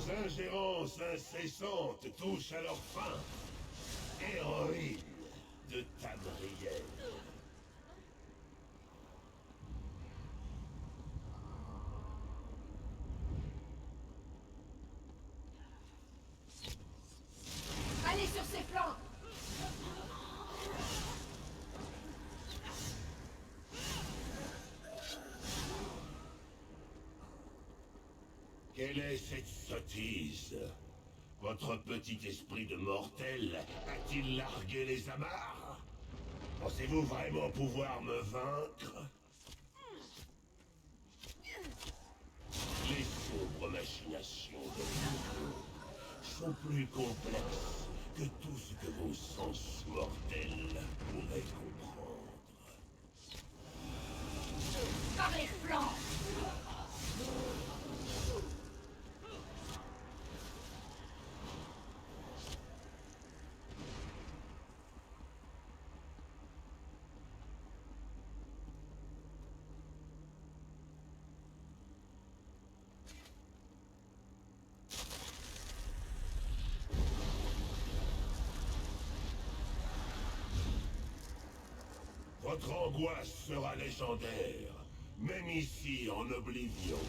Vos ingérences incessantes touchent à leur fin. Héroïne de Tamriel. Allez sur ses flancs! Quelle est cette sottise? Votre petit esprit de mortel a-t-il largué les amarres? Pensez-vous vraiment pouvoir me vaincre? Les sombres machinations de l'Union sont plus complexes que tout ce que vos sens mortels pourraient comprendre. Par les flancs! Votre angoisse sera légendaire, même ici en Oblivion.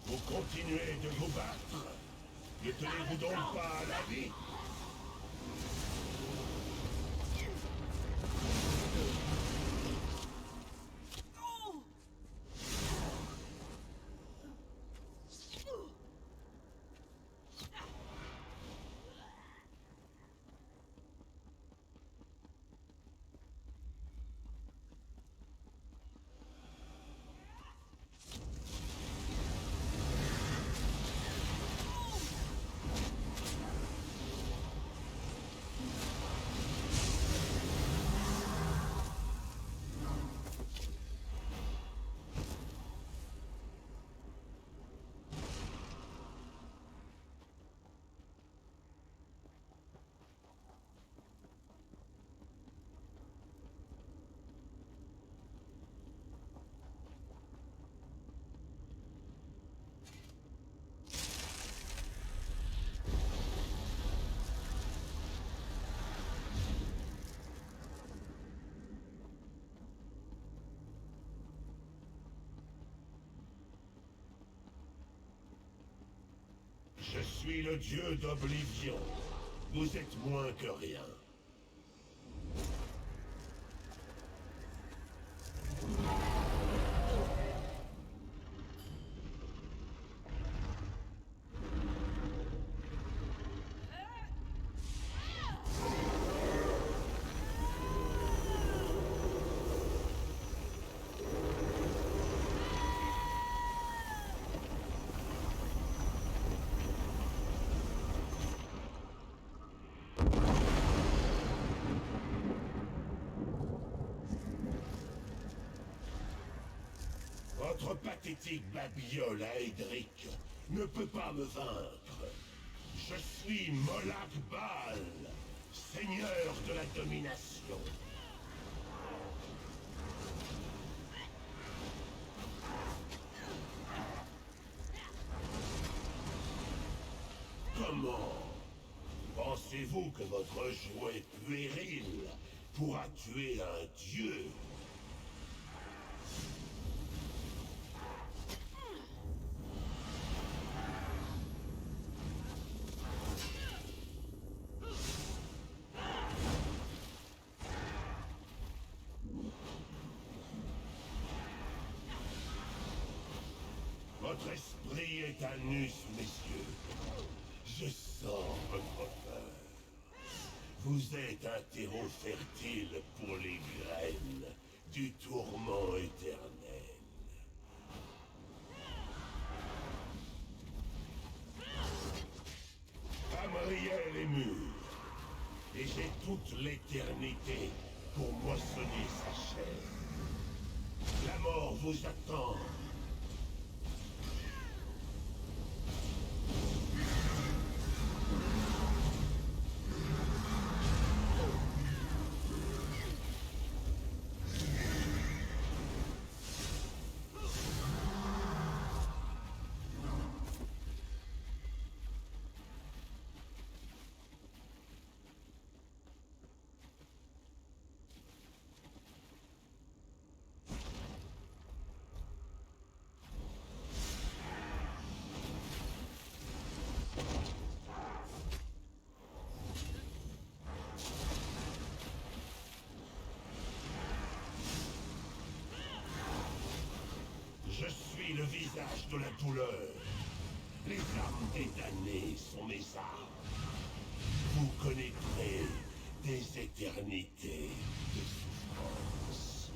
Vous continuez de vous battre? Ne tenez-vous donc pas à la vie? Je suis le dieu d'Oblivion. Vous êtes moins que rien. Votre pathétique babiole à Edric ne peut pas me vaincre. Je suis Molag Bal, seigneur de la domination. Comment Pensez-vous que votre jouet puéril pourra tuer un dieu? Votre esprit est à nus, messieurs. Je sens votre peur. Vous êtes un terreau fertile pour les graines du tourment éternel. Amriel est mûr, et j'ai toute l'éternité pour moissonner sa chair. La mort vous attend. Je suis le visage de la douleur. Les armes des damnés sont mes armes. Vous connaîtrez des éternités de souffrance.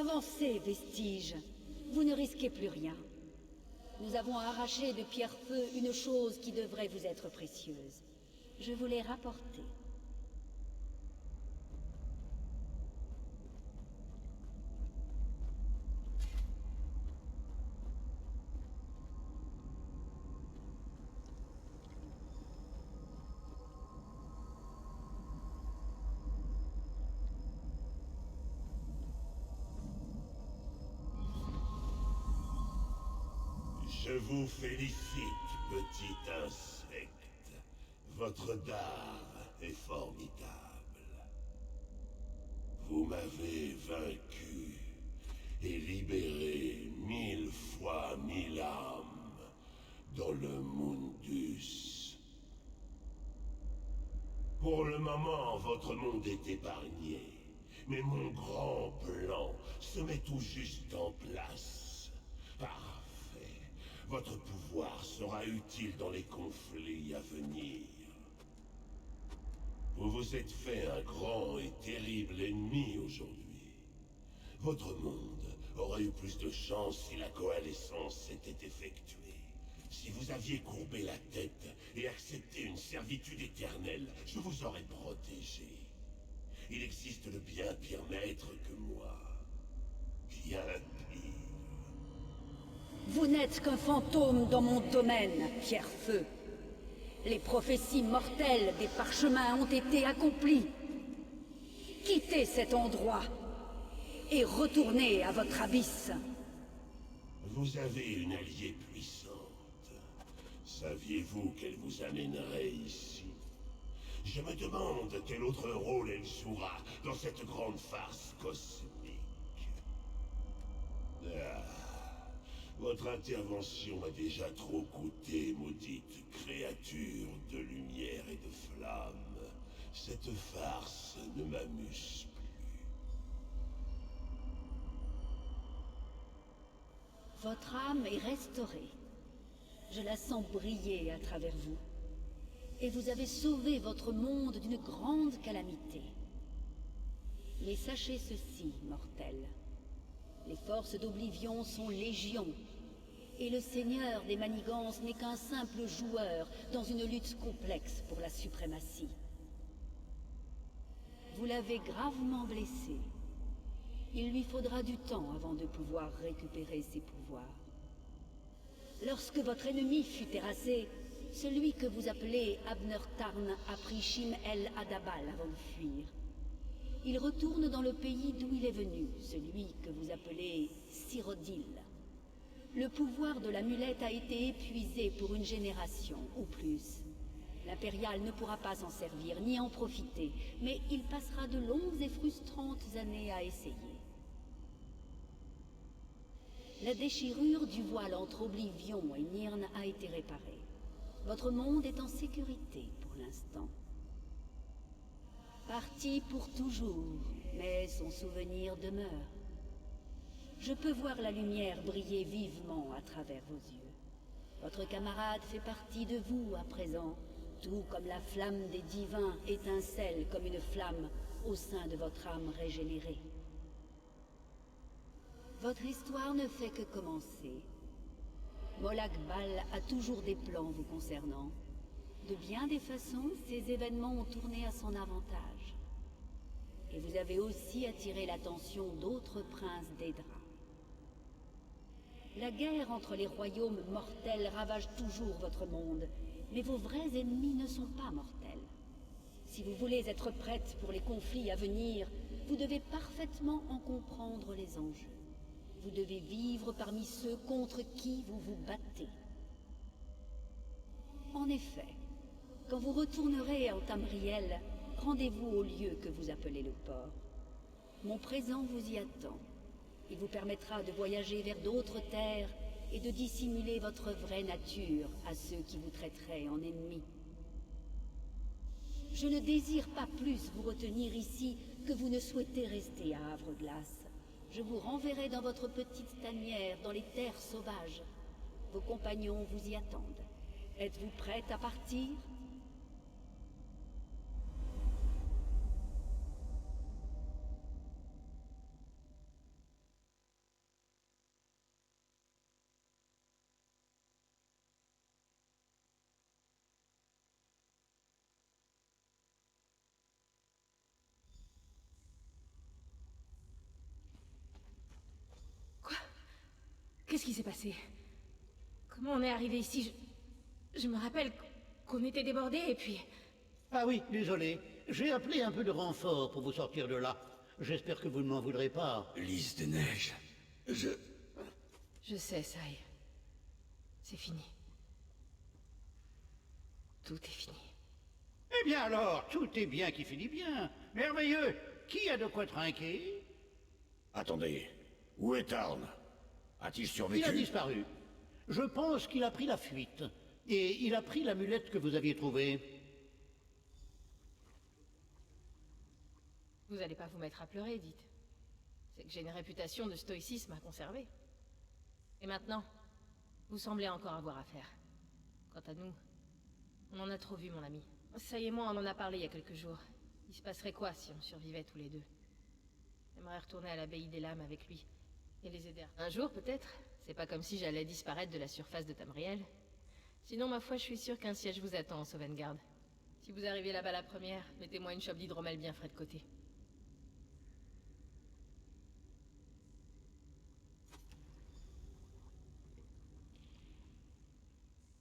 Avancez, vestiges. Vous ne risquez plus rien. Nous avons arraché de Pierrefeu une chose qui devrait vous être précieuse. Je vous l'ai rapportée. Je vous félicite, petit insecte. Votre dard est formidable. Vous m'avez vaincu et libéré 1000 fois 1000 âmes dans le Mundus. Pour le moment, votre monde est épargné, mais mon grand plan se met tout juste en place. Parfait. Votre pouvoir sera utile dans les conflits à venir. Vous vous êtes fait un grand et terrible ennemi aujourd'hui. Votre monde aurait eu plus de chance si la coalescence s'était effectuée. Si vous aviez courbé la tête et accepté une servitude éternelle, je vous aurais protégé. Il existe de bien pire maître que moi. Bien pire. Vous n'êtes qu'un fantôme dans mon domaine, Pierre-Feu. Les prophéties mortelles des parchemins ont été accomplies. Quittez cet endroit et retournez à votre abysse. Vous avez une alliée puissante. Saviez-vous qu'elle vous amènerait ici? Je me demande quel autre rôle elle jouera dans cette grande farce cosmique. Ah, votre intervention m'a déjà trop coûté, maudite créature de lumière et de flamme. Cette farce ne m'amuse plus. Votre âme est restaurée. Je la sens briller à travers vous. Et vous avez sauvé votre monde d'une grande calamité. Mais sachez ceci, mortels. Les forces d'Oblivion sont légion. Et le Seigneur des Manigances n'est qu'un simple joueur dans une lutte complexe pour la suprématie. Vous l'avez gravement blessé. Il lui faudra du temps avant de pouvoir récupérer ses pouvoirs. Lorsque votre ennemi fut terrassé, celui que vous appelez Abner Tarn a pris Shim el Adabal avant de fuir. Il retourne dans le pays d'où il est venu, celui que vous appelez Cyrodiil. Le pouvoir de l'amulette a été épuisé pour une génération, ou plus. L'Impérial ne pourra pas s'en servir, ni en profiter, mais il passera de longues et frustrantes années à essayer. La déchirure du voile entre Oblivion et Nirn a été réparée. Votre monde est en sécurité pour l'instant. Parti pour toujours, mais son souvenir demeure. Je peux voir la lumière briller vivement à travers vos yeux. Votre camarade fait partie de vous à présent, tout comme la flamme des divins étincelle comme une flamme au sein de votre âme régénérée. Votre histoire ne fait que commencer. Molag Bal a toujours des plans vous concernant. De bien des façons, ces événements ont tourné à son avantage. Et vous avez aussi attiré l'attention d'autres princes d'Edra. La guerre entre les royaumes mortels ravage toujours votre monde, mais vos vrais ennemis ne sont pas mortels. Si vous voulez être prête pour les conflits à venir, vous devez parfaitement en comprendre les enjeux. Vous devez vivre parmi ceux contre qui vous vous battez. En effet, quand vous retournerez en Tamriel, rendez-vous au lieu que vous appelez le port. Mon présent vous y attend. Il vous permettra de voyager vers d'autres terres et de dissimuler votre vraie nature à ceux qui vous traiteraient en ennemis. Je ne désire pas plus vous retenir ici que vous ne souhaitez rester à Havre-Glace. Je vous renverrai dans votre petite tanière dans les terres sauvages. Vos compagnons vous y attendent. Êtes-vous prête à partir ? Qu'est-ce qui s'est passé? Comment on est arrivé ici? Je me rappelle qu'on était débordés et puis... Ah oui, désolé. J'ai appelé un peu de renfort pour vous sortir de là. J'espère que vous ne m'en voudrez pas. Lys de neige. Je sais, Sai. C'est fini. Tout est fini. Eh bien alors, tout est bien qui finit bien. Merveilleux. Qui a de quoi trinquer? Attendez, où est Tarn? A-t-il Il survécu? a disparu. Je pense qu'il a pris la fuite. Et il a pris l'amulette que vous aviez trouvée. Vous allez pas vous mettre à pleurer, dites. C'est que j'ai une réputation de stoïcisme à conserver. Et maintenant, vous semblez encore avoir affaire. Quant à nous, on en a trop vu, mon ami. Ça y est, moi, on en a parlé il y a quelques jours. Il se passerait quoi si on survivait tous les deux? J'aimerais retourner à l'abbaye des lames avec lui, et les aider. Un jour, peut-être. C'est pas comme si j'allais disparaître de la surface de Tamriel. Sinon, ma foi, je suis sûr qu'un siège vous attend en Sauvegarde. Si vous arrivez là-bas la première, mettez-moi une chope d'hydromel bien frais de côté.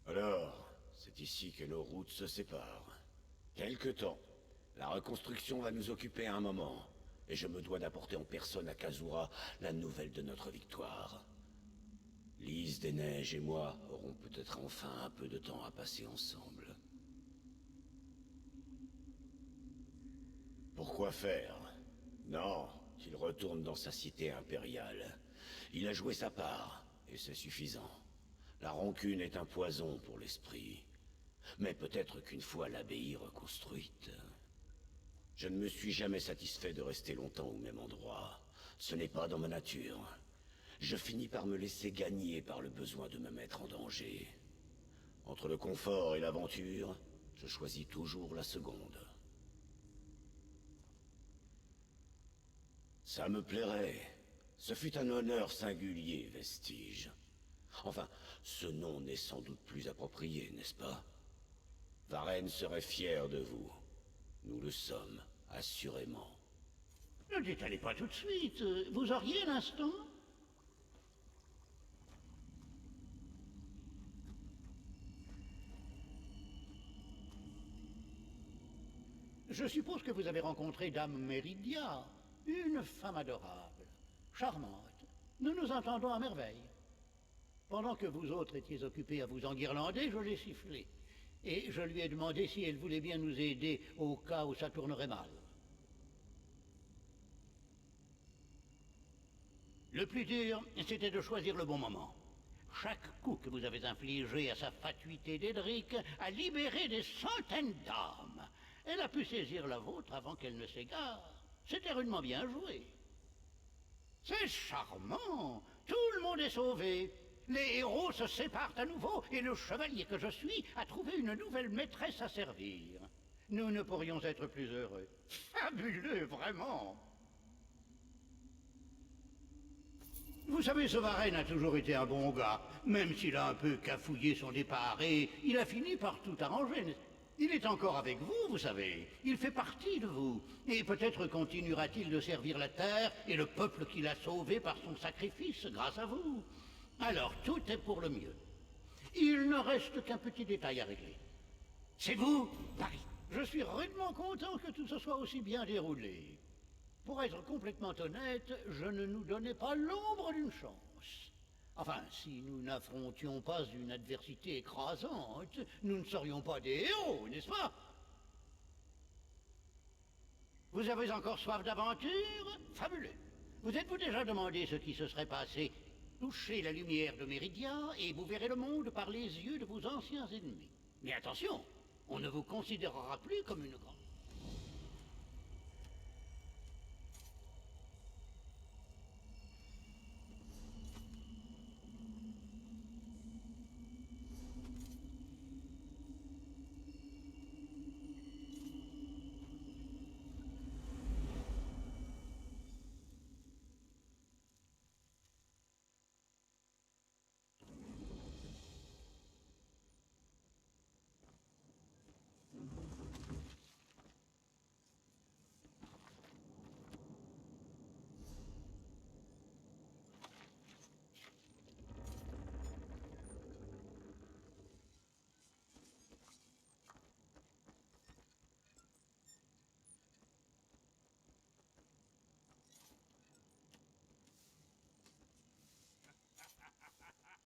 Alors, c'est ici que nos routes se séparent. Quelque temps. La reconstruction va nous occuper un moment, et je me dois d'apporter en personne à Kazura la nouvelle de notre victoire. Lys des Neiges et moi aurons peut-être enfin un peu de temps à passer ensemble. Pourquoi faire? Non, qu'il retourne dans sa cité impériale. Il a joué sa part, et c'est suffisant. La rancune est un poison pour l'esprit. Mais peut-être qu'une fois l'abbaye reconstruite... Je ne me suis jamais satisfait de rester longtemps au même endroit. Ce n'est pas dans ma nature. Je finis par me laisser gagner par le besoin de me mettre en danger. Entre le confort et l'aventure, je choisis toujours la seconde. Ça me plairait. Ce fut un honneur singulier, Vestige. Enfin, ce nom n'est sans doute plus approprié, n'est-ce pas? Varenne serait fier de vous. Nous le sommes, assurément. Ne détalez pas tout de suite. Vous auriez l'instant? Je suppose que vous avez rencontré Dame Méridia, une femme adorable, charmante. Nous nous entendons à merveille. Pendant que vous autres étiez occupés à vous enguirlander, je l'ai sifflée. Et je lui ai demandé si elle voulait bien nous aider au cas où ça tournerait mal. Le plus dur, c'était de choisir le bon moment. Chaque coup que vous avez infligé à sa fatuité d'Edric a libéré des centaines d'âmes. Elle a pu saisir la vôtre avant qu'elle ne s'égare. C'était rudement bien joué. C'est charmant. Tout le monde est sauvé. Les héros se séparent à nouveau et le chevalier que je suis a trouvé une nouvelle maîtresse à servir. Nous ne pourrions être plus heureux. Fabuleux, vraiment. Vous savez, ce Varenne a toujours été un bon gars, même s'il a un peu cafouillé son départ et il a fini par tout arranger. Il est encore avec vous, vous savez. Il fait partie de vous. Et peut-être continuera-t-il de servir la terre et le peuple qu'il a sauvé par son sacrifice grâce à vous. Alors, tout est pour le mieux. Il ne reste qu'un petit détail à régler. C'est vous, Paris. Je suis rudement content que tout se soit aussi bien déroulé. Pour être complètement honnête, je ne nous donnais pas l'ombre d'une chance. Enfin, si nous n'affrontions pas une adversité écrasante, nous ne serions pas des héros, n'est-ce pas? Vous avez encore soif d'aventure? Fabuleux. Vous êtes-vous déjà demandé ce qui se serait passé? Touchez la lumière de Méridia et vous verrez le monde par les yeux de vos anciens ennemis. Mais attention, on ne vous considérera plus comme une grande...